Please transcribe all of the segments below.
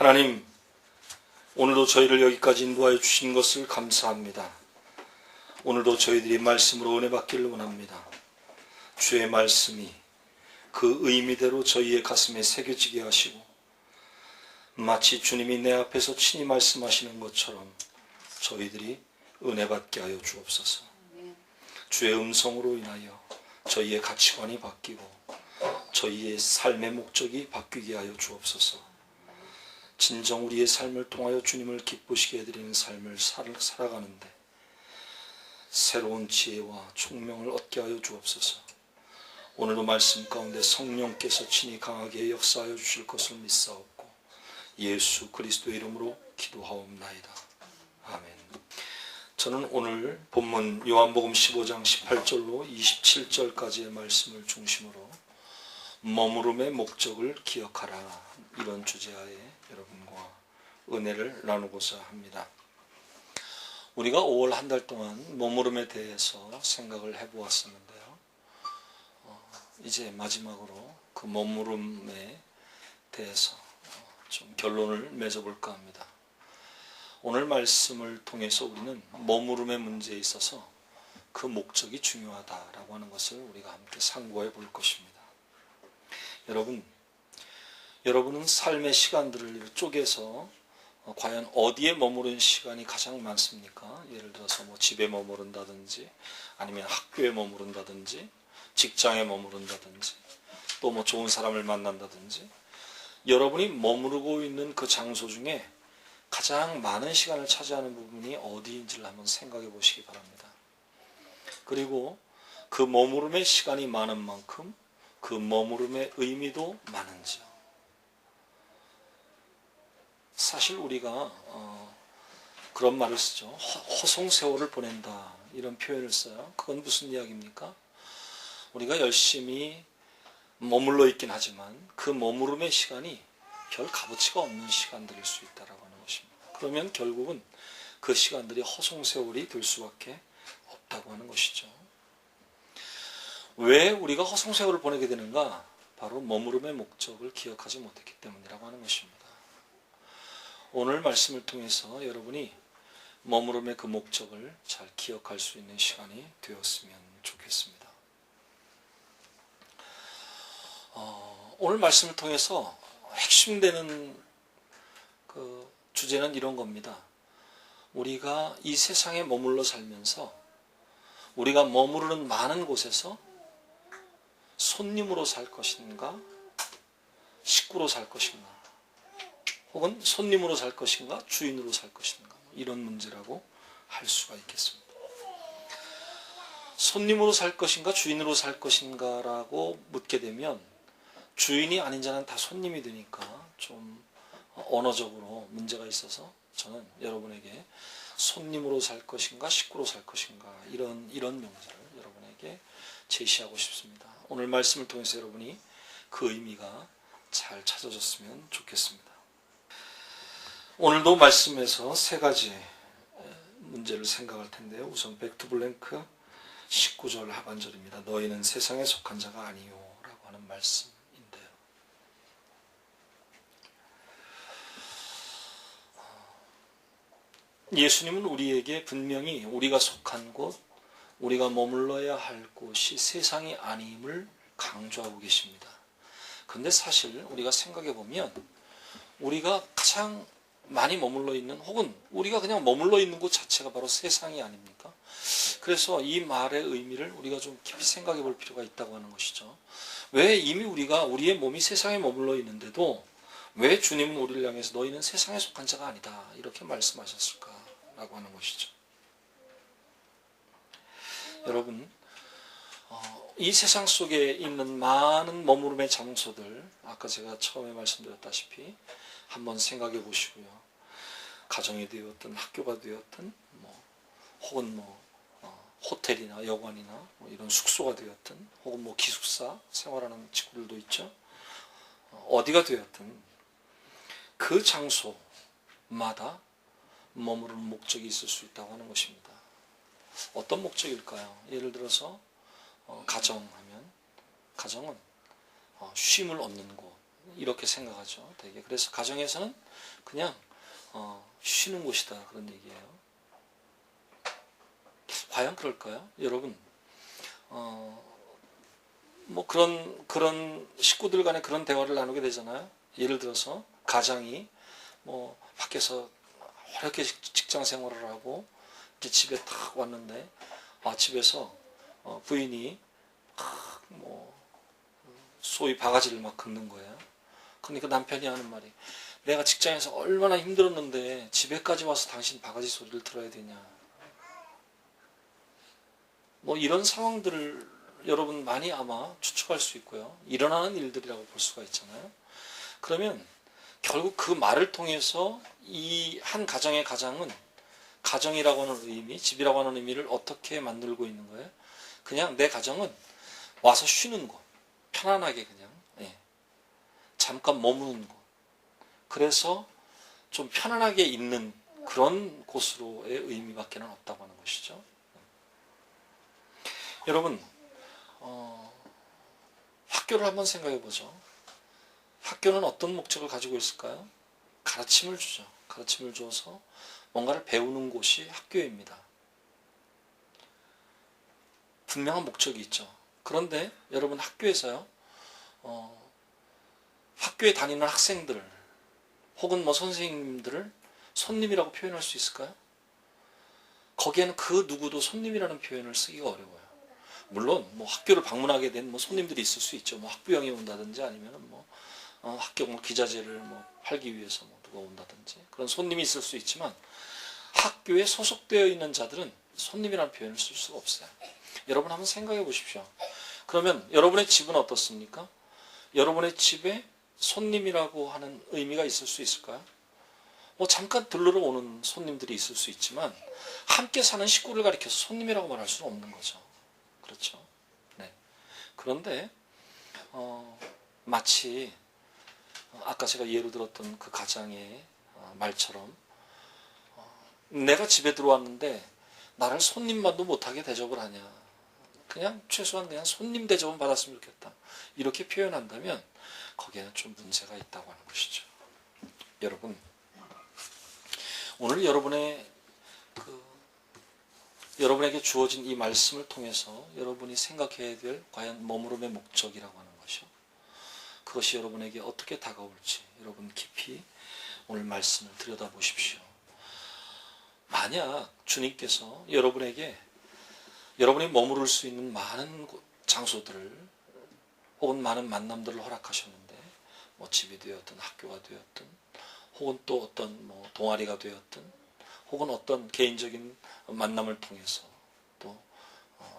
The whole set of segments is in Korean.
하나님, 오늘도 저희를 여기까지 인도하여 주신 것을 감사합니다. 오늘도 저희들이 말씀으로 은혜 받기를 원합니다. 주의 말씀이 그 의미대로 저희의 가슴에 새겨지게 하시고 마치 주님이 내 앞에서 친히 말씀하시는 것처럼 저희들이 은혜 받게 하여 주옵소서. 주의 음성으로 인하여 저희의 가치관이 바뀌고 저희의 삶의 목적이 바뀌게 하여 주옵소서. 진정 우리의 삶을 통하여 주님을 기쁘시게 해드리는 삶을 살아가는데 새로운 지혜와 총명을 얻게 하여 주옵소서. 오늘도 말씀 가운데 성령께서 친히 강하게 역사하여 주실 것을 믿사옵고 예수 그리스도의 이름으로 기도하옵나이다. 아멘. 저는 오늘 본문 요한복음 15장 18절로 27절까지의 말씀을 중심으로 머무름의 목적을 기억하라, 이런 주제하에 여러분과 은혜를 나누고자 합니다. 우리가 5월 한 달 동안 머무름에 대해서 생각을 해보았었는데요. 이제 마지막으로 그 머무름에 대해서 좀 결론을 맺어볼까 합니다. 오늘 말씀을 통해서 우리는 머무름의 문제에 있어서 그 목적이 중요하다라고 하는 것을 우리가 함께 상고해 볼 것입니다. 여러분은 삶의 시간들을 쪼개서 과연 어디에 머무르는 시간이 가장 많습니까? 예를 들어서 집에 머무른다든지 아니면 학교에 머무른다든지 직장에 머무른다든지 또 좋은 사람을 만난다든지 여러분이 머무르고 있는 그 장소 중에 가장 많은 시간을 차지하는 부분이 어디인지를 한번 생각해 보시기 바랍니다. 그리고 그 머무름의 시간이 많은 만큼 그 머무름의 의미도 많은지요. 사실 우리가 그런 말을 쓰죠. 허송세월을 보낸다, 이런 표현을 써요. 그건 무슨 이야기입니까? 우리가 열심히 머물러 있긴 하지만 그 머무름의 시간이 별 값어치가 없는 시간들일 수 있다라고 하는 것입니다. 그러면 결국은 그 시간들이 허송세월이 될 수밖에 없다고 하는 것이죠. 왜 우리가 허송세월을 보내게 되는가? 바로 머무름의 목적을 기억하지 못했기 때문이라고 하는 것입니다. 오늘 말씀을 통해서 여러분이 머무름의 그 목적을 잘 기억할 수 있는 시간이 되었으면 좋겠습니다. 오늘 말씀을 통해서 핵심되는 그 주제는 이런 겁니다. 우리가 이 세상에 머물러 살면서 우리가 머무르는 많은 곳에서 손님으로 살 것인가, 식구로 살 것인가, 혹은 손님으로 살 것인가, 주인으로 살 것인가, 이런 문제라고 할 수가 있겠습니다. 손님으로 살 것인가, 주인으로 살 것인가라고 묻게 되면 주인이 아닌 자는 다 손님이 되니까 좀 언어적으로 문제가 있어서 저는 여러분에게 손님으로 살 것인가, 식구로 살 것인가, 이런 명제를 여러분에게 제시하고 싶습니다. 오늘 말씀을 통해서 여러분이 그 의미가 잘 찾아졌으면 좋겠습니다. 오늘도 말씀에서 세 가지 문제를 생각할 텐데요. 우선 백투블랭크 19절 하반절입니다. 너희는 세상에 속한 자가 아니요 라고 하는 말씀인데요. 예수님은 우리에게 분명히 우리가 속한 곳, 우리가 머물러야 할 곳이 세상이 아님을 강조하고 계십니다. 그런데 사실 우리가 생각해 보면 우리가 가장 많이 머물러 있는, 혹은 우리가 그냥 머물러 있는 곳 자체가 바로 세상이 아닙니까? 그래서 이 말의 의미를 우리가 좀 깊이 생각해 볼 필요가 있다고 하는 것이죠. 왜 이미 우리의 몸이 세상에 머물러 있는데도 왜 주님은 우리를 향해서 너희는 세상에 속한 자가 아니다, 이렇게 말씀하셨을까라고 하는 것이죠. 여러분, 이 세상 속에 있는 많은 머무름의 장소들, 아까 제가 처음에 말씀드렸다시피 한번 생각해 보시고요. 가정이 되었든 학교가 되었든 혹은 호텔이나 여관이나 이런 숙소가 되었든 혹은 기숙사 생활하는 친구들도 있죠. 어디가 되었든 그 장소마다 머무르는 목적이 있을 수 있다고 하는 것입니다. 어떤 목적일까요? 예를 들어서 가정하면 가정은 쉼을 얻는 곳, 이렇게 생각하죠. 되게. 그래서 가정에서는 그냥 쉬는 곳이다 그런 얘기예요. 과연 그럴까요? 여러분, 뭐 그런 식구들 간에 그런 대화를 나누게 되잖아요. 예를 들어서 가장이 뭐 밖에서 어렵게 직장 생활을 하고 이제 집에 딱 왔는데 집에서 부인이 뭐 소위 바가지를 막 긁는 거예요. 그러니까 남편이 하는 말이, 내가 직장에서 얼마나 힘들었는데 집에까지 와서 당신 바가지 소리를 들어야 되냐. 뭐 이런 상황들을 여러분 많이 아마 추측할 수 있고요. 일어나는 일들이라고 볼 수가 있잖아요. 그러면 결국 그 말을 통해서 이 한 가정의 가장은 가정이라고 하는 의미, 집이라고 하는 의미를 어떻게 만들고 있는 거예요? 그냥 내 가정은 와서 쉬는 곳, 편안하게 그냥 잠깐 머무는 곳. 그래서 좀 편안하게 있는 그런 곳으로의 의미밖에는 없다고 하는 것이죠. 여러분, 학교를 한번 생각해 보죠. 학교는 어떤 목적을 가지고 있을까요? 가르침을 주죠. 가르침을 줘서 뭔가를 배우는 곳이 학교입니다. 분명한 목적이 있죠. 그런데 여러분, 학교에서요, 학교에 다니는 학생들 혹은 뭐 선생님들을 손님이라고 표현할 수 있을까요? 거기에는 그 누구도 손님이라는 표현을 쓰기가 어려워요. 물론 뭐 학교를 방문하게 된 뭐 손님들이 있을 수 있죠. 뭐 학부형이 온다든지 아니면 뭐 학교 뭐 기자재를 뭐 팔기 위해서 뭐 누가 온다든지 그런 손님이 있을 수 있지만, 학교에 소속되어 있는 자들은 손님이라는 표현을 쓸 수가 없어요. 여러분 한번 생각해 보십시오. 그러면 여러분의 집은 어떻습니까? 여러분의 집에 손님이라고 하는 의미가 있을 수 있을까요? 뭐 잠깐 들르러 오는 손님들이 있을 수 있지만 함께 사는 식구를 가리켜서 손님이라고 말할 수는 없는 거죠. 그렇죠? 네. 그런데 마치 아까 제가 예로 들었던 그 가장의 말처럼 내가 집에 들어왔는데 나를 손님만도 못하게 대접을 하냐. 그냥 최소한 그냥 손님 대접은 받았으면 좋겠다. 이렇게 표현한다면 거기에는 좀 문제가 있다고 하는 것이죠. 여러분, 오늘 여러분에게 주어진 이 말씀을 통해서 여러분이 생각해야 될 과연 머무름의 목적이라고 하는 것이요. 그것이 여러분에게 어떻게 다가올지 여러분 깊이 오늘 말씀을 들여다보십시오. 만약 주님께서 여러분에게 여러분이 머무를 수 있는 많은 장소들을 혹은 많은 만남들을 허락하셨는데, 뭐 집이 되었든 학교가 되었든 혹은 또 어떤 뭐 동아리가 되었든 혹은 어떤 개인적인 만남을 통해서 또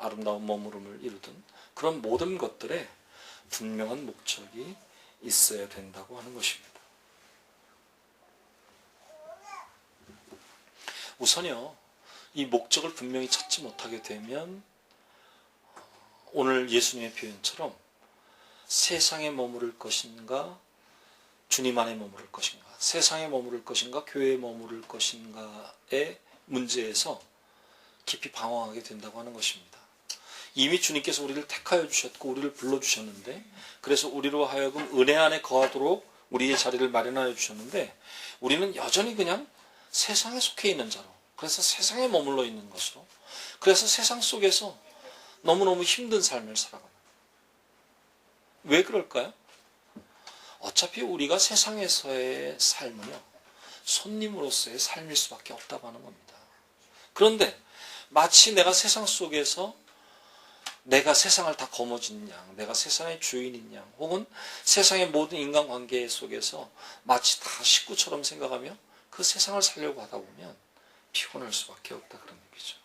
아름다운 머무름을 이루든 그런 모든 것들에 분명한 목적이 있어야 된다고 하는 것입니다. 우선요, 이 목적을 분명히 찾지 못하게 되면 오늘 예수님의 표현처럼 세상에 머무를 것인가 주님 안에 머무를 것인가, 세상에 머무를 것인가 교회에 머무를 것인가의 문제에서 깊이 방황하게 된다고 하는 것입니다. 이미 주님께서 우리를 택하여 주셨고 우리를 불러주셨는데, 그래서 우리로 하여금 은혜 안에 거하도록 우리의 자리를 마련하여 주셨는데, 우리는 여전히 그냥 세상에 속해 있는 자로, 그래서 세상에 머물러 있는 것으로, 그래서 세상 속에서 너무너무 힘든 삶을 살아가는. 왜 그럴까요? 어차피 우리가 세상에서의 삶은요, 손님으로서의 삶일 수밖에 없다고 하는 겁니다. 그런데 마치 내가 세상 속에서 내가 세상을 다 거머쥔 양, 내가 세상의 주인인 양, 혹은 세상의 모든 인간관계 속에서 마치 다 식구처럼 생각하며 그 세상을 살려고 하다 보면 피곤할 수밖에 없다 그런 얘기죠.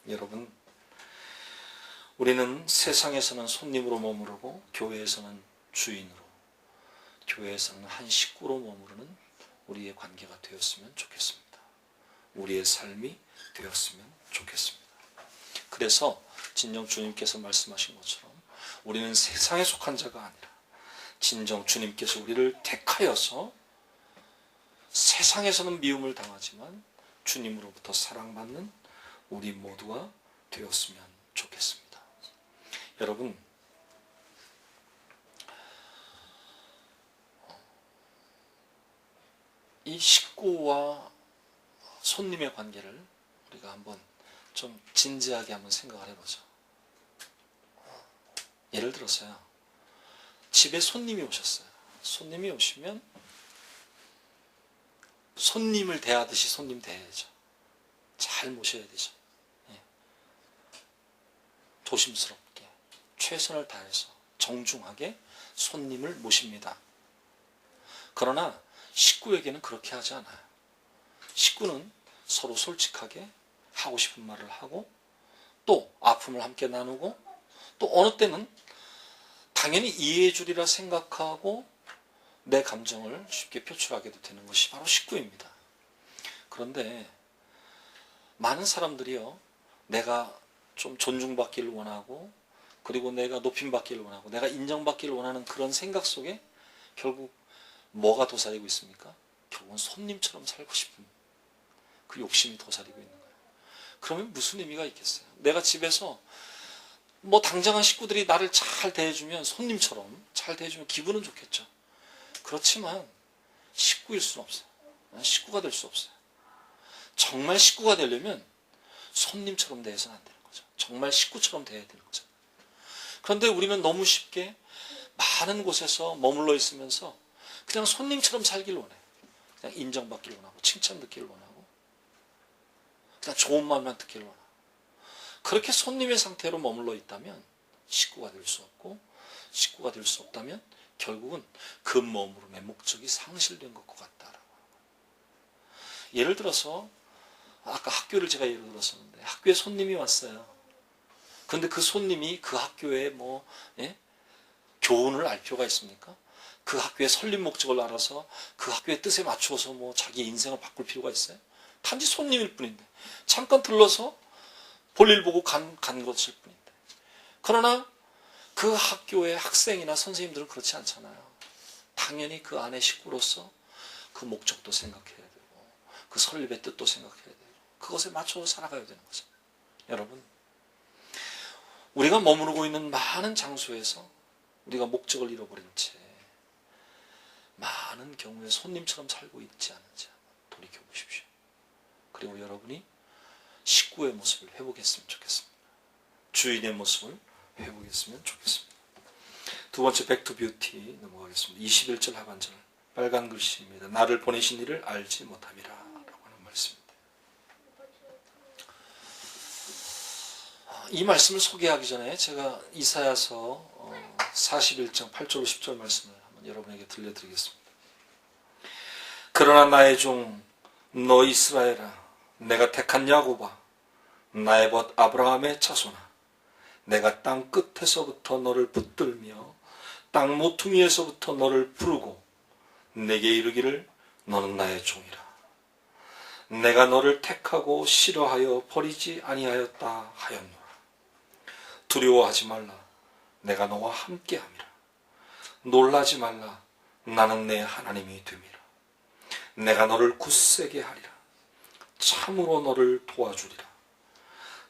여러분, 우리는 세상에서는 손님으로 머무르고 교회에서는 주인으로, 교회에서는 한 식구로 머무르는 우리의 관계가 되었으면 좋겠습니다. 우리의 삶이 되었으면 좋겠습니다. 그래서 진정 주님께서 말씀하신 것처럼 우리는 세상에 속한 자가 아니라 진정 주님께서 우리를 택하여서 세상에서는 미움을 당하지만 주님으로부터 사랑받는 우리 모두가 되었으면 좋겠습니다. 여러분, 이 식구와 손님의 관계를 우리가 한번 좀 진지하게 한번 생각을 해보죠. 예를 들어서요, 집에 손님이 오셨어요. 손님이 오시면 손님을 대하듯이 손님 대해야죠. 잘 모셔야 되죠. 예. 조심스럽게 최선을 다해서 정중하게 손님을 모십니다. 그러나 식구에게는 그렇게 하지 않아요. 식구는 서로 솔직하게 하고 싶은 말을 하고, 또 아픔을 함께 나누고, 또 어느 때는 당연히 이해해 주리라 생각하고 내 감정을 쉽게 표출하게도 되는 것이 바로 식구입니다. 그런데 많은 사람들이요, 내가 좀 존중받기를 원하고, 그리고 내가 높임받기를 원하고, 내가 인정받기를 원하는 그런 생각 속에 결국 뭐가 도사리고 있습니까? 결국은 손님처럼 살고 싶은 그 욕심이 도사리고 있는 거예요. 그러면 무슨 의미가 있겠어요? 내가 집에서 뭐 당장한 식구들이 나를 잘 대해주면, 손님처럼 잘 대해주면 기분은 좋겠죠. 그렇지만 식구일 수는 없어요. 식구가 될 수 없어요. 정말 식구가 되려면 손님처럼 대해서는 안 되는 거죠. 정말 식구처럼 대해야 되는 거죠. 그런데 우리는 너무 쉽게 많은 곳에서 머물러 있으면서 그냥 손님처럼 살길 원해요. 그냥 인정받기를 원하고, 칭찬 듣기를 원하고, 그냥 좋은 말만 듣기를 원하고. 그렇게 손님의 상태로 머물러 있다면 식구가 될 수 없고, 식구가 될 수 없다면 결국은 그 머무름의 목적이 상실된 것과 같다라고. 예를 들어서 아까 학교를 제가 예를 들었었는데, 학교에 손님이 왔어요. 그런데 그 손님이 그 학교에 교훈을 알 필요가 있습니까? 그 학교의 설립 목적을 알아서 그 학교의 뜻에 맞추어서 자기 인생을 바꿀 필요가 있어요? 단지 손님일 뿐인데, 잠깐 들러서 볼일 보고 간 것일 뿐인데. 그러나 그 학교의 학생이나 선생님들은 그렇지 않잖아요. 당연히 그 안에 식구로서 그 목적도 생각해야 되고, 그 설립의 뜻도 생각해야 되고, 그것에 맞춰서 살아가야 되는 거죠. 여러분, 우리가 머무르고 있는 많은 장소에서 우리가 목적을 잃어버린 채 많은 경우에 손님처럼 살고 있지 않은지 돌이켜보십시오. 그리고 여러분이 식구의 모습을 회복했으면 좋겠습니다. 주인의 모습을 회복했으면 좋겠습니다. 두 번째, 백투 뷰티 넘어가겠습니다. 21절 하반절 빨간 글씨입니다. 나를 보내신 이를 알지 못함이라 라고 하는 말씀입니다. 이 말씀을 소개하기 전에 제가 이사야서 41장 8절 10절 말씀을 한번 여러분에게 들려드리겠습니다. 그러나 나의 종 너 이스라엘아, 내가 택한 야곱아, 나의 벗 아브라함의 자손아, 내가 땅 끝에서부터 너를 붙들며 땅 모퉁이에서부터 너를 부르고 내게 이르기를 너는 나의 종이라. 내가 너를 택하고 싫어하여 버리지 아니하였다 하였노라. 두려워하지 말라, 내가 너와 함께함이라. 놀라지 말라, 나는 내 하나님이 됨이라. 내가 너를 굳세게 하리라. 참으로 너를 도와주리라.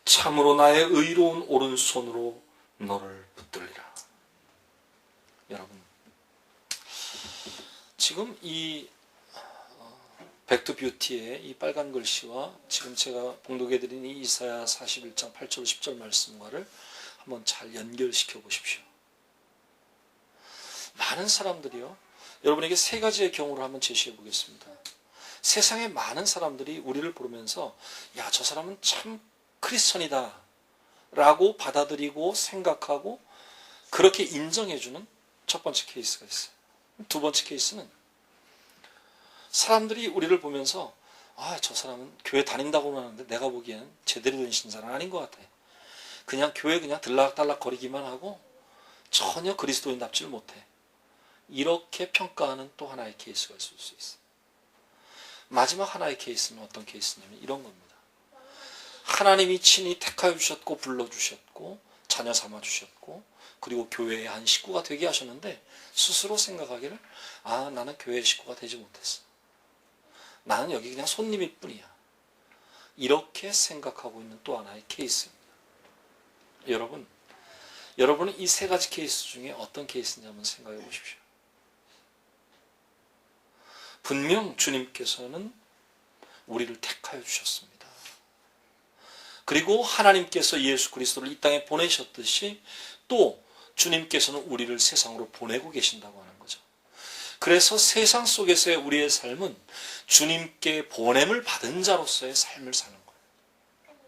참으로 나의 의로운 오른손으로 너를 붙들리라. 여러분, 지금 이 백투 뷰티의 이 빨간 글씨와 지금 제가 봉독해드린 이 이사야 41장 8절 10절 말씀과를 한번 잘 연결시켜 보십시오. 많은 사람들이요, 여러분에게 세 가지의 경우를 한번 제시해 보겠습니다. 세상에 많은 사람들이 우리를 보면서 야, 저 사람은 참 크리스천이다 라고 받아들이고 생각하고 그렇게 인정해주는 첫 번째 케이스가 있어요. 두 번째 케이스는 사람들이 우리를 보면서 아, 저 사람은 교회 다닌다고는 하는데 내가 보기에는 제대로 된 신자는 아닌 것 같아. 그냥 교회 그냥 들락달락 거리기만 하고 전혀 그리스도인답지를 못해. 이렇게 평가하는 또 하나의 케이스가 있을 수 있어요. 마지막 하나의 케이스는 어떤 케이스냐면 이런 겁니다. 하나님이 친히 택하여 주셨고 불러주셨고 자녀 삼아 주셨고 그리고 교회의 한 식구가 되게 하셨는데 스스로 생각하기를 아, 나는 교회의 식구가 되지 못했어. 나는 여기 그냥 손님일 뿐이야. 이렇게 생각하고 있는 또 하나의 케이스입니다. 여러분은 이 세 가지 케이스 중에 어떤 케이스인지 한번 생각해 보십시오. 분명 주님께서는 우리를 택하여 주셨습니다. 그리고 하나님께서 예수 그리스도를 이 땅에 보내셨듯이 또 주님께서는 우리를 세상으로 보내고 계신다고 하는 거죠. 그래서 세상 속에서의 우리의 삶은 주님께 보냄을 받은 자로서의 삶을 사는 거예요.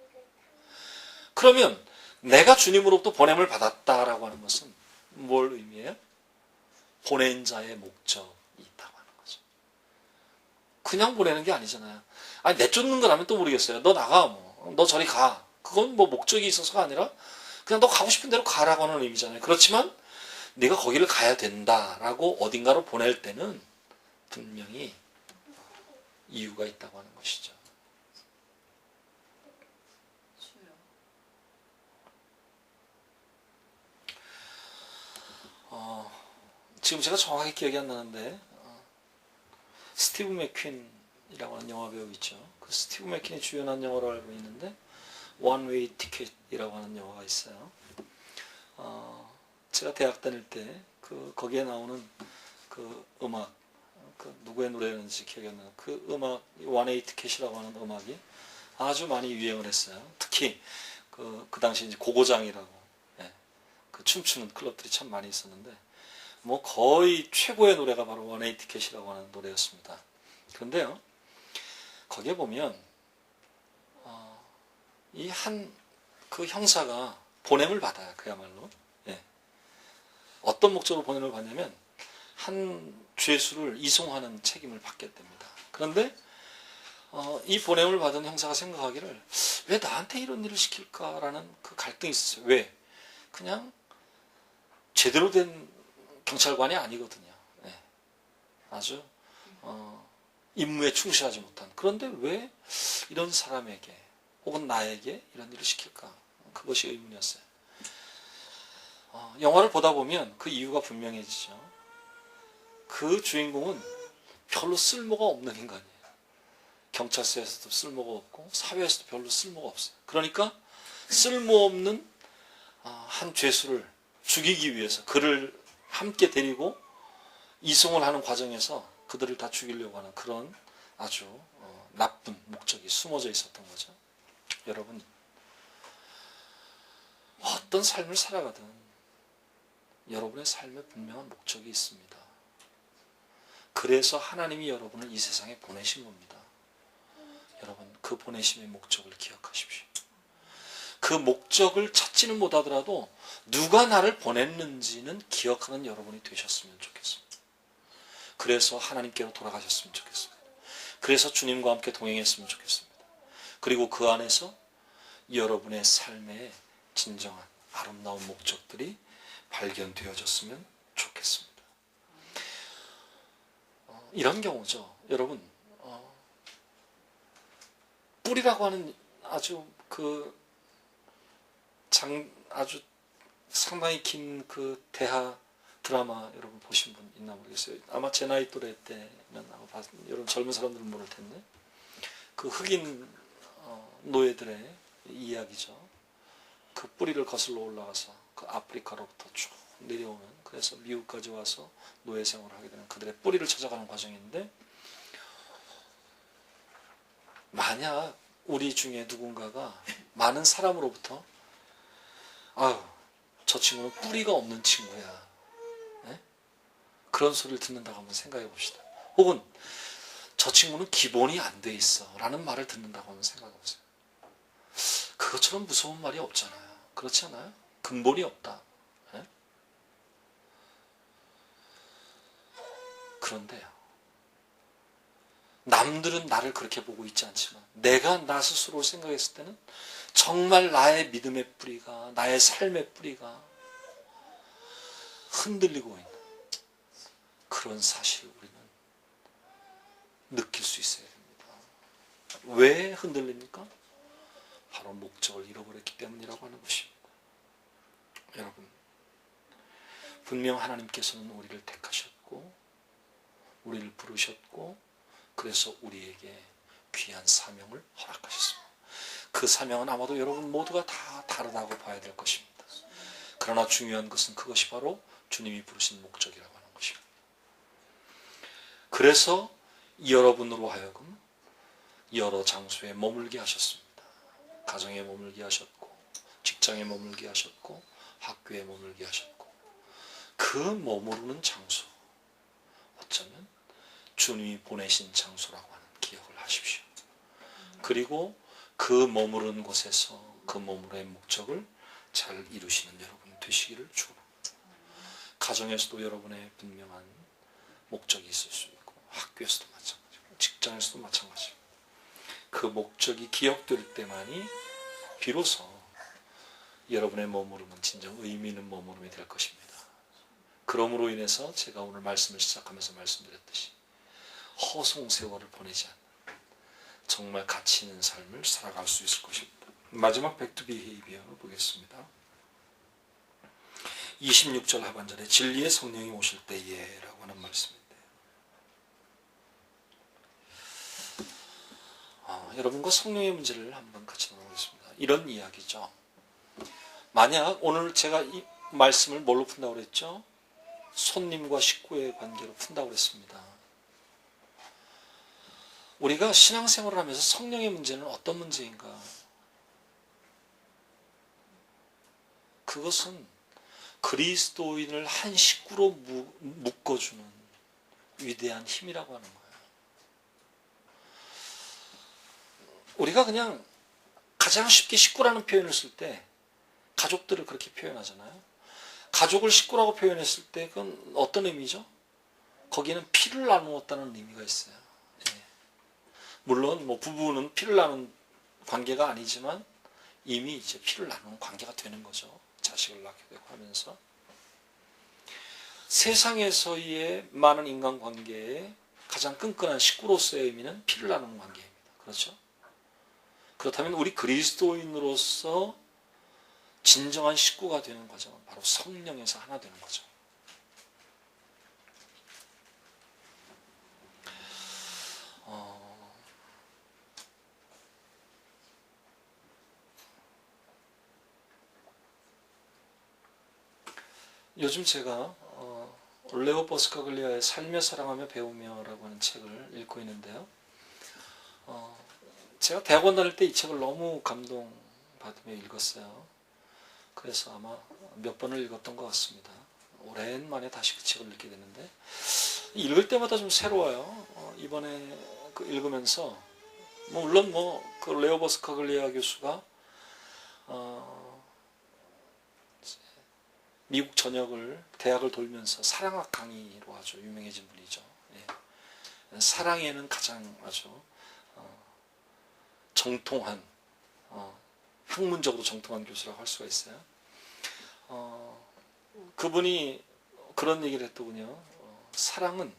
그러면 내가 주님으로부터 보냄을 받았다라고 하는 것은 뭘 의미해요? 보낸 자의 목적이 있다고 하는 거죠. 그냥 보내는 게 아니잖아요. 아니, 내쫓는 거라면 또 모르겠어요. 너 나가, 뭐. 너 저리 가. 그건 뭐 목적이 있어서가 아니라 그냥 너 가고 싶은 대로 가라고 하는 의미잖아요. 그렇지만 네가 거기를 가야 된다라고 어딘가로 보낼 때는 분명히 이유가 있다고 하는 것이죠. 지금 제가 정확히 기억이 안 나는데 스티브 맥퀸이라고 하는 영화 배우 있죠. 그 스티브 맥퀸이 주연한 영화로 알고 있는데 원웨이 티켓이라고 하는 영화가 있어요. 제가 대학 다닐 때 거기에 나오는 그 음악, 그 누구의 노래였는지 기억이 안 나요. 그 음악, 원웨이 티켓이라고 하는 음악이 아주 많이 유행을 했어요. 특히 그 당시 이제 고고장이라고 그 춤추는 클럽들이 참 많이 있었는데 뭐 거의 최고의 노래가 바로 원웨이 티켓이라고 하는 노래였습니다. 그런데요, 거기에 보면 이 그 형사가 보냄을 받아요. 그야말로. 어떤 목적으로 보냄을 받냐면 한 죄수를 이송하는 책임을 받게 됩니다. 그런데 이 보냄을 받은 형사가 생각하기를 왜 나한테 이런 일을 시킬까라는 그 갈등이 있었어요. 왜? 그냥 제대로 된 경찰관이 아니거든요. 아주 임무에 충실하지 못한. 그런데 왜 이런 사람에게 혹은 나에게 이런 일을 시킬까? 그것이 의문이었어요. 영화를 보다 보면 그 이유가 분명해지죠. 그 주인공은 별로 쓸모가 없는 인간이에요. 경찰서에서도 쓸모가 없고 사회에서도 별로 쓸모가 없어요. 그러니까 쓸모없는 한 죄수를 죽이기 위해서 그를 함께 데리고 이송을 하는 과정에서 그들을 다 죽이려고 하는 그런 아주 나쁜 목적이 숨어져 있었던 거죠. 여러분, 어떤 삶을 살아가든 여러분의 삶에 분명한 목적이 있습니다. 그래서 하나님이 여러분을 이 세상에 보내신 겁니다. 여러분, 그 보내심의 목적을 기억하십시오. 그 목적을 찾지는 못하더라도 누가 나를 보냈는지는 기억하는 여러분이 되셨으면 좋겠습니다. 그래서 하나님께로 돌아가셨으면 좋겠습니다. 그래서 주님과 함께 동행했으면 좋겠습니다. 그리고 그 안에서 여러분의 삶의 진정한 아름다운 목적들이 발견되어졌으면 좋겠습니다. 이런 경우죠. 여러분, 뿔이라고 하는 아주 아주 상당히 긴 그 대하 드라마 여러분 보신 분 있나 모르겠어요. 아마 제 나이 또래 때는 아마 여러분 젊은 사람들은 모를 텐데 그 흑인 노예들의 이야기죠. 그 뿌리를 거슬러 올라가서 그 아프리카로부터 쭉 내려오는, 그래서 미국까지 와서 노예 생활을 하게 되는 그들의 뿌리를 찾아가는 과정인데, 만약 우리 중에 누군가가 많은 사람으로부터 아유, 저 친구는 뿌리가 없는 친구야, 그런 소리를 듣는다고 한번 생각해 봅시다. 혹은 저 친구는 기본이 안 돼 있어 라는 말을 듣는다고 한번 생각해 보세요. 그것처럼 무서운 말이 없잖아요. 그렇지 않아요? 근본이 없다. 그런데요, 남들은 나를 그렇게 보고 있지 않지만 내가 나 스스로 생각했을 때는 정말 나의 믿음의 뿌리가, 나의 삶의 뿌리가 흔들리고 있는 그런 사실을 우리는 느낄 수 있어야 됩니다. 왜 흔들립니까? 바로 목적을 잃어버렸기 때문이라고 하는 것입니다. 여러분, 분명 하나님께서는 우리를 택하셨고 우리를 부르셨고 그래서 우리에게 귀한 사명을 허락하셨습니다. 그 사명은 아마도 여러분 모두가 다 다르다고 봐야 될 것입니다. 그러나 중요한 것은 그것이 바로 주님이 부르신 목적이라고 하는 것입니다. 그래서 여러분으로 하여금 여러 장소에 머물게 하셨습니다. 가정에 머물게 하셨고, 직장에 머물게 하셨고, 학교에 머물게 하셨고, 그 머무르는 장소, 어쩌면 주님이 보내신 장소라고 하는 기억을 하십시오. 그리고 그 머무르는 곳에서 그 머무르의 목적을 잘 이루시는 여러분 되시기를 축원합니다. 가정에서도 여러분의 분명한 목적이 있을 수 있고, 학교에서도 마찬가지고, 직장에서도 마찬가지고, 그 목적이 기억될 때만이 비로소 여러분의 머무름은 진정 의미 있는 머무름이 될 것입니다. 그러므로 인해서 제가 오늘 말씀을 시작하면서 말씀드렸듯이 허송세월을 보내지 않는 정말 가치 있는 삶을 살아갈 수 있을 것입니다. 마지막 back to behavior 보겠습니다. 26절 하반절에 진리의 성령이 오실 때에 라고 하는 말씀인데, 여러분과 성령의 문제를 한번 같이 나누겠습니다. 이런 이야기죠. 만약 오늘 제가 이 말씀을 뭘로 푼다고 그랬죠? 손님과 식구의 관계로 푼다고 그랬습니다. 우리가 신앙생활을 하면서 성령의 문제는 어떤 문제인가? 그것은 그리스도인을 한 식구로 묶어주는 위대한 힘이라고 하는 거예요. 우리가 그냥 가장 쉽게 식구라는 표현을 쓸 때 가족들을 그렇게 표현하잖아요. 가족을 식구라고 표현했을 때 그건 어떤 의미죠? 거기에는 피를 나누었다는 의미가 있어요. 예. 물론 뭐 부부는 피를 나눈 관계가 아니지만 이미 이제 피를 나누는 관계가 되는 거죠. 자식을 낳게 되고 하면서. 세상에서의 많은 인간관계의 가장 끈끈한 식구로서의 의미는 피를 나누는 관계입니다. 그렇죠? 그렇다면 우리 그리스도인으로서 진정한 식구가 되는 과정은 바로 성령에서 하나 되는 거죠. 요즘 제가 레오 버스카글리아의 살며 사랑하며 배우며 라고 하는 책을 읽고 있는데요. 제가 대학원 다닐 때 이 책을 너무 감동받으며 읽었어요. 그래서 아마 몇 번을 읽었던 것 같습니다. 오랜만에 다시 그 책을 읽게 됐는데 읽을 때마다 좀 새로워요. 이번에 그 읽으면서 물론 그 레오 버스카글리아 교수가 미국 전역을 대학을 돌면서 사랑학 강의로 아주 유명해진 분이죠. 예. 사랑에는 가장 아주 정통한 학문적으로 정통한 교수라고 할 수가 있어요. 그분이 그런 얘기를 했더군요. 사랑은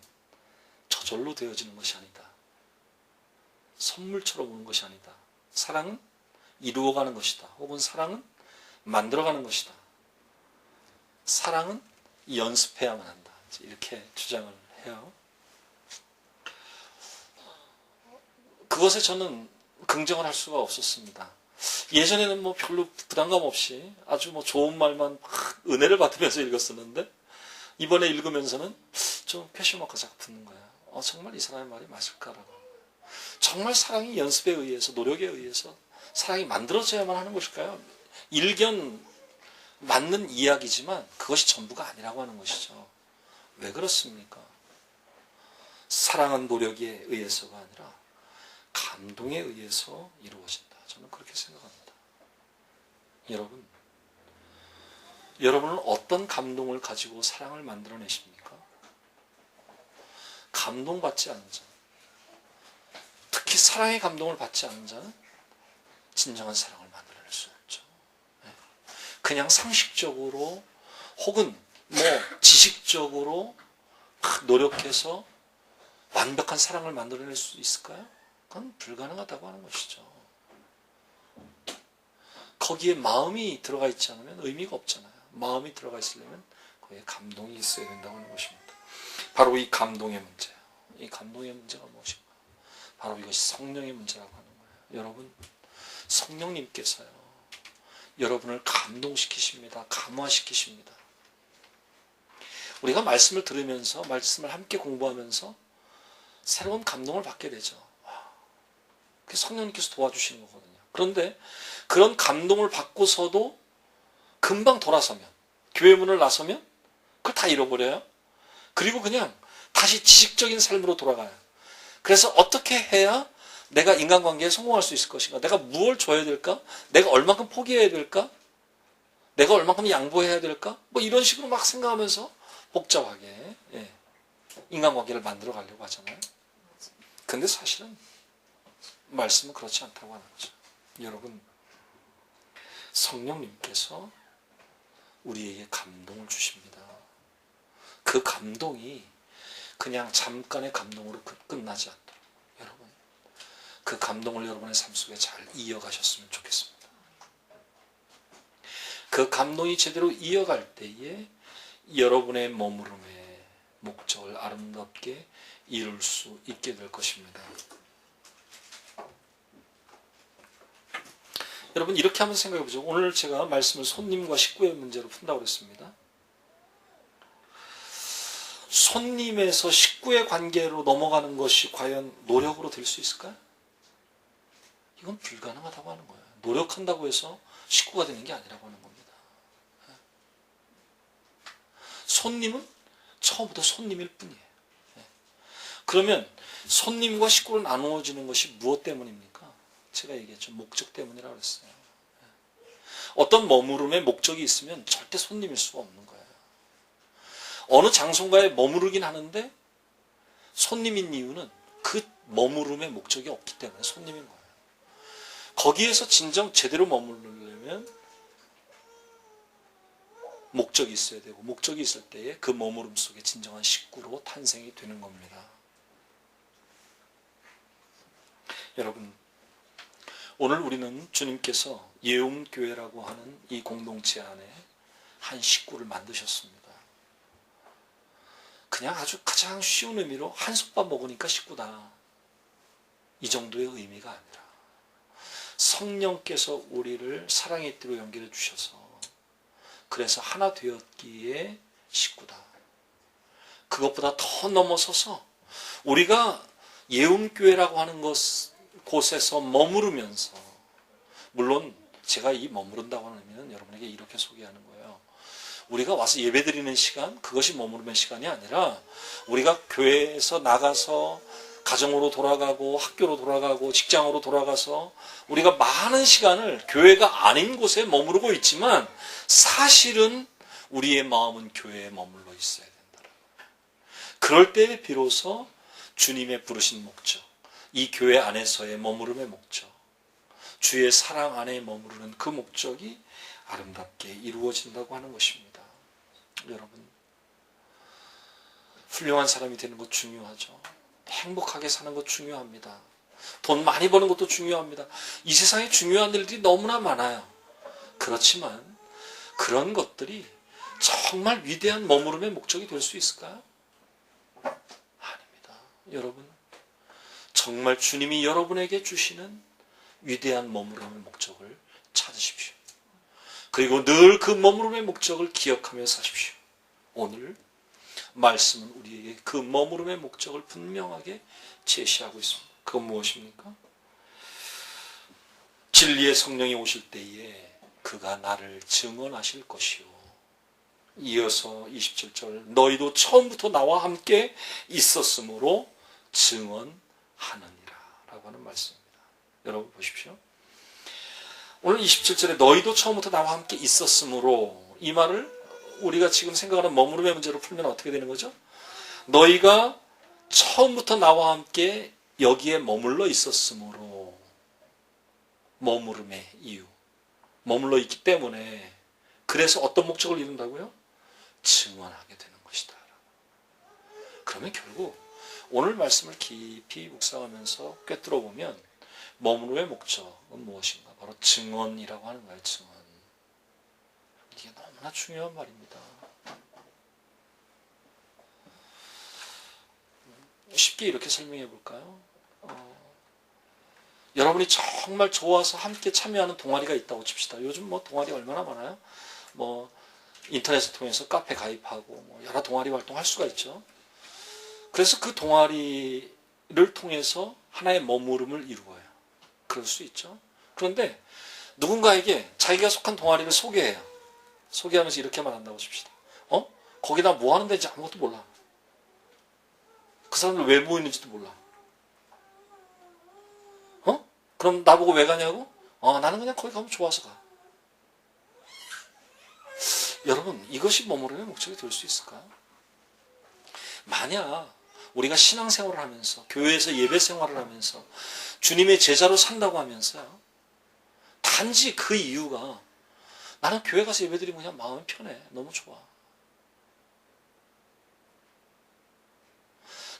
저절로 되어지는 것이 아니다. 선물처럼 오는 것이 아니다. 사랑은 이루어가는 것이다. 혹은 사랑은 만들어가는 것이다. 사랑은 연습해야만 한다. 이렇게 주장을 해요. 그것에 저는 긍정을 할 수가 없었습니다. 예전에는 별로 부담감 없이 아주 좋은 말만 은혜를 받으면서 읽었었는데 이번에 읽으면서는 좀 퀘스천마크가 자꾸 붙는 거예요. 정말 이 사람의 말이 맞을까라고. 정말 사랑이 연습에 의해서, 노력에 의해서 사랑이 만들어져야만 하는 것일까요? 일견 맞는 이야기지만 그것이 전부가 아니라고 하는 것이죠. 왜 그렇습니까? 사랑은 노력에 의해서가 아니라 감동에 의해서 이루어진다. 저는 그렇게 생각합니다. 여러분은 어떤 감동을 가지고 사랑을 만들어내십니까? 감동받지 않은 자, 특히 사랑의 감동을 받지 않은 자는 진정한 사랑을 만들어낼 수 없죠. 그냥 상식적으로 혹은 지식적으로 노력해서 완벽한 사랑을 만들어낼 수 있을까요? 그건 불가능하다고 하는 것이죠. 거기에 마음이 들어가 있지 않으면 의미가 없잖아요. 마음이 들어가 있으려면 거기에 감동이 있어야 된다고 하는 것입니다. 바로 이 감동의 문제예요. 이 감동의 문제가 무엇인가? 바로 이것이 성령의 문제라고 하는 거예요. 여러분, 성령님께서요, 여러분을 감동시키십니다. 감화시키십니다. 우리가 말씀을 들으면서, 말씀을 함께 공부하면서 새로운 감동을 받게 되죠. 그게 성령님께서 도와주시는 거거든요. 그런데 그런 감동을 받고서도 금방 돌아서면, 교회 문을 나서면 그걸 다 잃어버려요. 그리고 그냥 다시 지식적인 삶으로 돌아가요. 그래서 어떻게 해야 내가 인간관계에 성공할 수 있을 것인가? 내가 무엇을 줘야 될까? 내가 얼만큼 포기해야 될까? 내가 얼만큼 양보해야 될까? 뭐 이런 식으로 막 생각하면서 복잡하게 인간관계를 만들어 가려고 하잖아요. 근데 사실은 말씀은 그렇지 않다고 하는 거죠. 여러분, 성령님께서 우리에게 감동을 주십니다. 그 감동이 그냥 잠깐의 감동으로 끝나지 않도록 여러분, 그 감동을 여러분의 삶 속에 잘 이어가셨으면 좋겠습니다. 그 감동이 제대로 이어갈 때에 여러분의 머무름의 목적을 아름답게 이룰 수 있게 될 것입니다. 여러분, 이렇게 한번 생각해 보죠. 오늘 제가 말씀을 손님과 식구의 문제로 푼다고 그랬습니다. 손님에서 식구의 관계로 넘어가는 것이 과연 노력으로 될 수 있을까요? 이건 불가능하다고 하는 거예요. 노력한다고 해서 식구가 되는 게 아니라고 하는 겁니다. 손님은 처음부터 손님일 뿐이에요. 그러면 손님과 식구를 나누어지는 것이 무엇 때문입니까? 제가 얘기했죠. 목적 때문이라고 했어요. 어떤 머무름에 목적이 있으면 절대 손님일 수가 없는 거예요. 어느 장소가에 머무르긴 하는데 손님인 이유는 그 머무름의 목적이 없기 때문에 손님인 거예요. 거기에서 진정 제대로 머무르려면 목적이 있어야 되고, 목적이 있을 때에 그 머무름 속에 진정한 식구로 탄생이 되는 겁니다. 여러분, 오늘 우리는 주님께서 예움교회라고 하는 이 공동체 안에 한 식구를 만드셨습니다. 그냥 아주 가장 쉬운 의미로 한솥밥 먹으니까 식구다, 이 정도의 의미가 아니라 성령께서 우리를 사랑의 띠로 연결해 주셔서 그래서 하나 되었기에 식구다. 그것보다 더 넘어서서 우리가 예움교회라고 하는 곳에서 머무르면서, 물론 제가 이 머무른다고 하는 의미는 여러분에게 이렇게 소개하는 거예요. 우리가 와서 예배드리는 시간, 그것이 머무르는 시간이 아니라 우리가 교회에서 나가서 가정으로 돌아가고 학교로 돌아가고 직장으로 돌아가서 우리가 많은 시간을 교회가 아닌 곳에 머무르고 있지만 사실은 우리의 마음은 교회에 머물러 있어야 된다. 그럴 때 비로소 주님의 부르신 목적, 이 교회 안에서의 머무름의 목적, 주의 사랑 안에 머무르는 그 목적이 아름답게 이루어진다고 하는 것입니다. 여러분, 훌륭한 사람이 되는 것 중요하죠. 행복하게 사는 것 중요합니다. 돈 많이 버는 것도 중요합니다. 이 세상에 중요한 일들이 너무나 많아요. 그렇지만 그런 것들이 정말 위대한 머무름의 목적이 될 수 있을까요? 아닙니다. 여러분, 정말 주님이 여러분에게 주시는 위대한 머무름의 목적을 찾으십시오. 그리고 늘 그 머무름의 목적을 기억하며 사십시오. 오늘 말씀은 우리에게 그 머무름의 목적을 분명하게 제시하고 있습니다. 그건 무엇입니까? 진리의 성령이 오실 때에 그가 나를 증언하실 것이요. 이어서 27절, 너희도 처음부터 나와 함께 있었으므로 증언하느니라 라고 하는 말씀입니다. 여러분 보십시오. 오늘 27절에 너희도 처음부터 나와 함께 있었으므로, 이 말을 우리가 지금 생각하는 머무름의 문제로 풀면 어떻게 되는 거죠? 너희가 처음부터 나와 함께 여기에 머물러 있었으므로, 머무름의 이유, 머물러 있기 때문에, 그래서 어떤 목적을 이룬다고요? 증언하게 되는 것이다. 그러면 결국 오늘 말씀을 깊이 묵상하면서 꿰뚫어 보면 머무름의 목적은 무엇인가? 바로 증언이라고 하는 거예요. 증언. 이게 너무나 중요한 말입니다. 쉽게 이렇게 설명해 볼까요? 여러분이 정말 좋아서 함께 참여하는 동아리가 있다고 칩시다. 요즘 뭐 동아리 얼마나 많아요? 뭐 인터넷을 통해서 카페 가입하고 뭐 여러 동아리 활동할 수가 있죠. 그래서 그 동아리에 통해서 하나의 머무름을 이루어요. 그럴 수 있죠. 그런데 누군가에게 자기가 속한 동아리를 소개해요. 소개하면서 이렇게 말한다고 칩시다. 거기다 뭐 하는 데인지 아무것도 몰라. 그 사람들 왜 모이는지도 몰라. 그럼 나보고 왜 가냐고? 나는 그냥 거기 가면 좋아서 가. 여러분, 이것이 머무름의 목적이 될 수 있을까요? 만약 우리가 신앙생활을 하면서, 교회에서 예배 생활을 하면서 주님의 제자로 산다고 하면서요, 단지 그 이유가 나는 교회 가서 예배드리면 그냥 마음이 편해, 너무 좋아,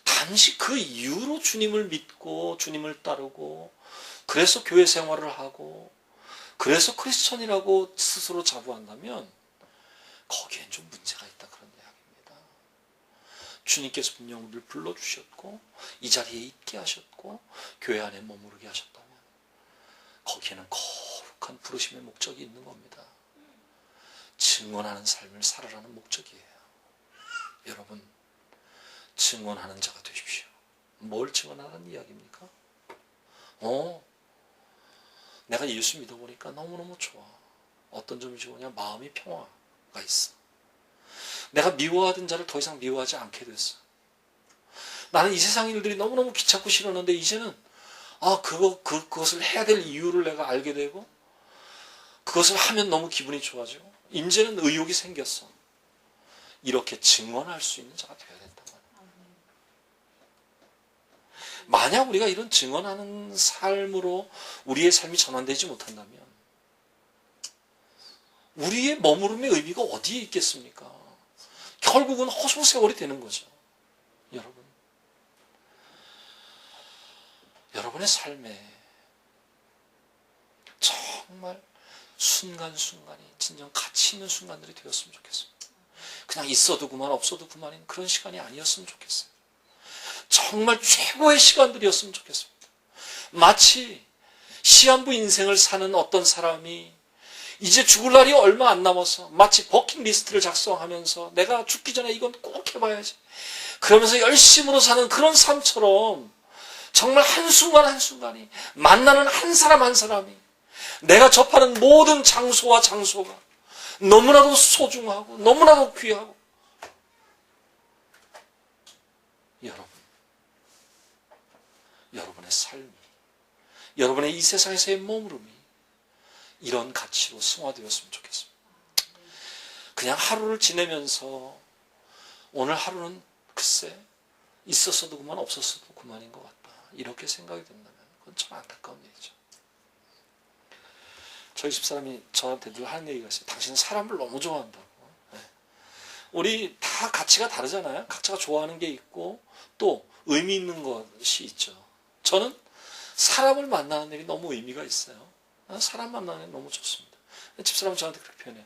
단지 그 이유로 주님을 믿고 주님을 따르고 그래서 교회 생활을 하고 그래서 크리스천이라고 스스로 자부한다면 거기엔 좀 문제가 있다, 그런 이야기입니다. 주님께서 분명 우리를 불러주셨고 이 자리에 있게 하셨고 교회 안에 머무르게 하셨다면 거기에는 거룩한 부르심의 목적이 있는 겁니다. 증언하는 삶을 살아라는 목적이에요. 여러분, 증언하는 자가 되십시오. 뭘 증언하는 이야기입니까? 내가 예수 믿어보니까 너무너무 좋아. 어떤 점이 좋으냐? 마음의 평화가 있어. 내가 미워하던 자를 더 이상 미워하지 않게 됐어. 나는 이 세상 일들이 너무너무 귀찮고 싫었는데 이제는 그것을 해야 될 이유를 내가 알게 되고 그것을 하면 너무 기분이 좋아지고 이제는 의욕이 생겼어. 이렇게 증언할 수 있는 자가 되어야 된다. 만약 우리가 이런 증언하는 삶으로 우리의 삶이 전환되지 못한다면 우리의 머무름의 의미가 어디에 있겠습니까? 결국은 허송세월이 되는 거죠. 여러분의 삶에 정말 순간순간이 진정 가치 있는 순간들이 되었으면 좋겠습니다. 그냥 있어도 그만 없어도 그만인 그런 시간이 아니었으면 좋겠어요. 정말 최고의 시간들이었으면 좋겠습니다. 마치 시한부 인생을 사는 어떤 사람이 이제 죽을 날이 얼마 안 남아서 마치 버킷리스트를 작성하면서 내가 죽기 전에 이건 꼭 해봐야지 그러면서 열심으로 사는 그런 삶처럼 정말 한순간 한순간이 만나는 한 사람 한 사람이 내가 접하는 모든 장소와 장소가 너무나도 소중하고 너무나도 귀하고 여러분의 삶이 여러분의 이 세상에서의 머무름이 이런 가치로 승화되었으면 좋겠습니다. 그냥 하루를 지내면서 오늘 하루는 글쎄 있었어도 그만 없었어도 그만인 것 같다 이렇게 생각이 된다면 그건 참 안타까운 얘기죠. 저희 집사람이 저한테 늘 하는 얘기가 있어요. 당신은 사람을 너무 좋아한다고. 우리 다 가치가 다르잖아요. 각자가 좋아하는 게 있고 또 의미 있는 것이 있죠. 저는 사람을 만나는 일이 너무 의미가 있어요. 사람 만나는 게 너무 좋습니다. 집사람은 저한테 그렇게 표현해요.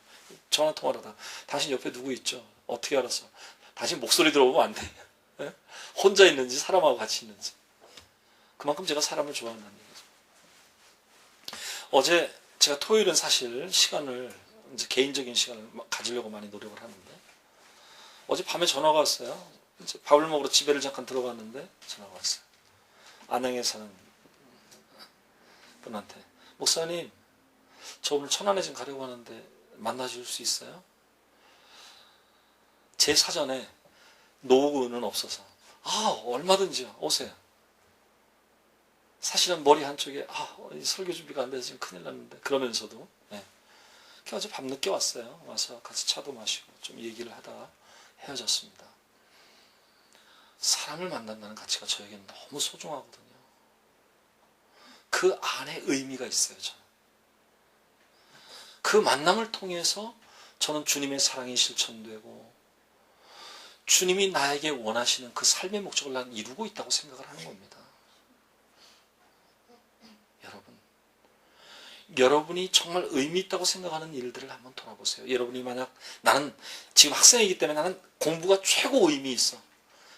전화 통화를 하다가 당신 옆에 누구 있죠? 어떻게 알았어? 당신 목소리 들어보면 안 돼. 혼자 있는지 사람하고 같이 있는지. 그만큼 제가 사람을 좋아한다는 얘기죠. 어제 제가 토요일은 사실 시간을 이제 개인적인 시간을 가지려고 많이 노력을 하는데 어제 밤에 전화가 왔어요. 이제 밥을 먹으러 집에를 잠깐 들어갔는데 전화가 왔어요. 안양에 사는 분한테 목사님 저 오늘 천안에 좀 가려고 하는데 만나줄 수 있어요? 제 사전에 노후는 없어서 얼마든지요 오세요. 사실은 머리 한쪽에 설교 준비가 안 돼서 지금 큰일 났는데 그러면서도 어제 밤늦게 왔어요. 와서 같이 차도 마시고 좀 얘기를 하다가 헤어졌습니다. 사람을 만난다는 가치가 저에게는 너무 소중하거든요. 그 안에 의미가 있어요. 저는 그 만남을 통해서 저는 주님의 사랑이 실천되고 주님이 나에게 원하시는 그 삶의 목적을 난 이루고 있다고 생각을 하는 겁니다. 여러분이 정말 의미 있다고 생각하는 일들을 한번 돌아보세요. 여러분이 만약 나는 지금 학생이기 때문에 나는 공부가 최고 의미 있어.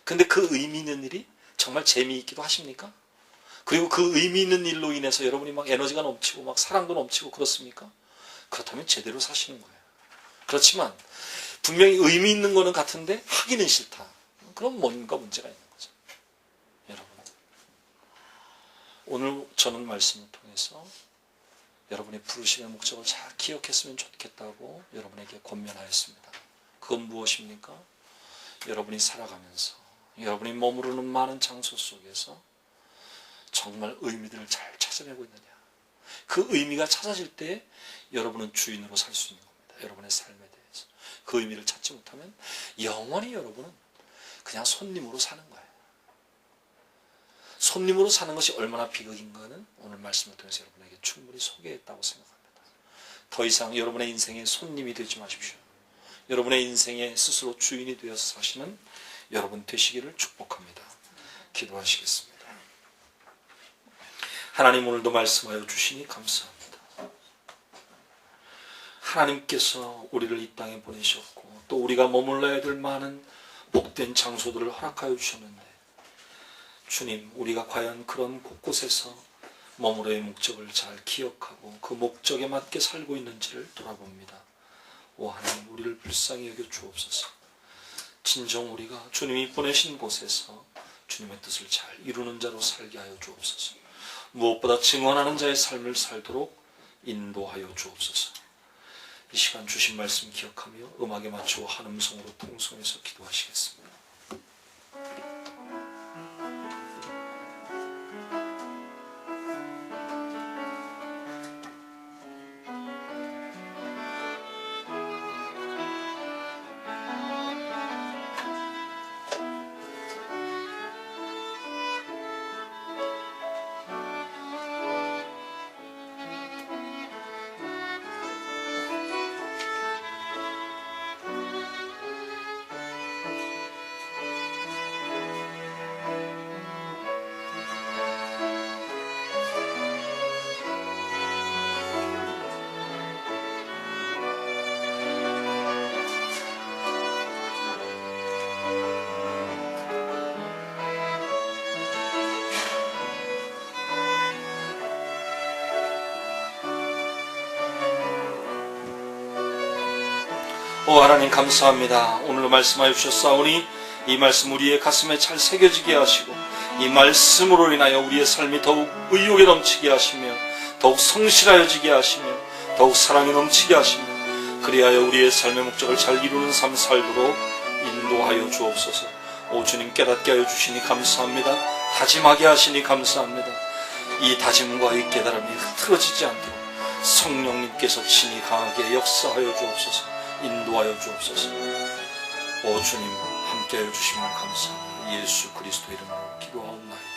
근데 그 의미 있는 일이 정말 재미있기도 하십니까? 그리고 그 의미 있는 일로 인해서 여러분이 막 에너지가 넘치고 막 사랑도 넘치고 그렇습니까? 그렇다면 제대로 사시는 거예요. 그렇지만 분명히 의미 있는 거는 같은데 하기는 싫다. 그럼 뭔가 문제가 있는 거죠. 여러분, 오늘 저는 말씀을 통해서 여러분의 부르심의 목적을 잘 기억했으면 좋겠다고 여러분에게 권면하였습니다. 그건 무엇입니까? 여러분이 살아가면서 여러분이 머무르는 많은 장소 속에서 정말 의미들을 잘 찾아내고 있느냐. 그 의미가 찾아질 때 여러분은 주인으로 살 수 있는 겁니다. 여러분의 삶에 대해서. 그 의미를 찾지 못하면 영원히 여러분은 그냥 손님으로 사는 거예요. 손님으로 사는 것이 얼마나 비극인가는 오늘 말씀을 통해서 여러분에게 충분히 소개했다고 생각합니다. 더 이상 여러분의 인생의 손님이 되지 마십시오. 여러분의 인생에 스스로 주인이 되어서 사시는 여러분 되시기를 축복합니다. 기도하시겠습니다. 하나님, 오늘도 말씀하여 주시니 감사합니다. 하나님께서 우리를 이 땅에 보내셨고 또 우리가 머물러야 될 많은 복된 장소들을 허락하여 주셨는데, 주님, 우리가 과연 그런 곳곳에서 머무러의 목적을 잘 기억하고 그 목적에 맞게 살고 있는지를 돌아봅니다. 오 하나님, 우리를 불쌍히 여겨 주옵소서. 진정 우리가 주님이 보내신 곳에서 주님의 뜻을 잘 이루는 자로 살게 하여 주옵소서. 무엇보다 증언하는 자의 삶을 살도록 인도하여 주옵소서. 이 시간 주신 말씀 기억하며 음악에 맞추어 한 음성으로 통성해서 기도하시겠습니다. 오 하나님, 감사합니다. 오늘 말씀하여 주셨사오니 이 말씀 우리의 가슴에 잘 새겨지게 하시고 이 말씀으로 인하여 우리의 삶이 더욱 의욕에 넘치게 하시며 더욱 성실하여지게 하시며 더욱 사랑이 넘치게 하시며 그리하여 우리의 삶의 목적을 잘 이루는 삶 살도록 인도하여 주옵소서. 오 주님, 깨닫게 하여 주시니 감사합니다. 다짐하게 하시니 감사합니다. 이 다짐과 이 깨달음이 흐트러지지 않도록 성령님께서 친히 강하게 역사하여 주옵소서. 인도하여 주옵소서. 오 주님, 함께하여 주시면 감사합니다. 예수 그리스도 이름으로 기도하옵나이다.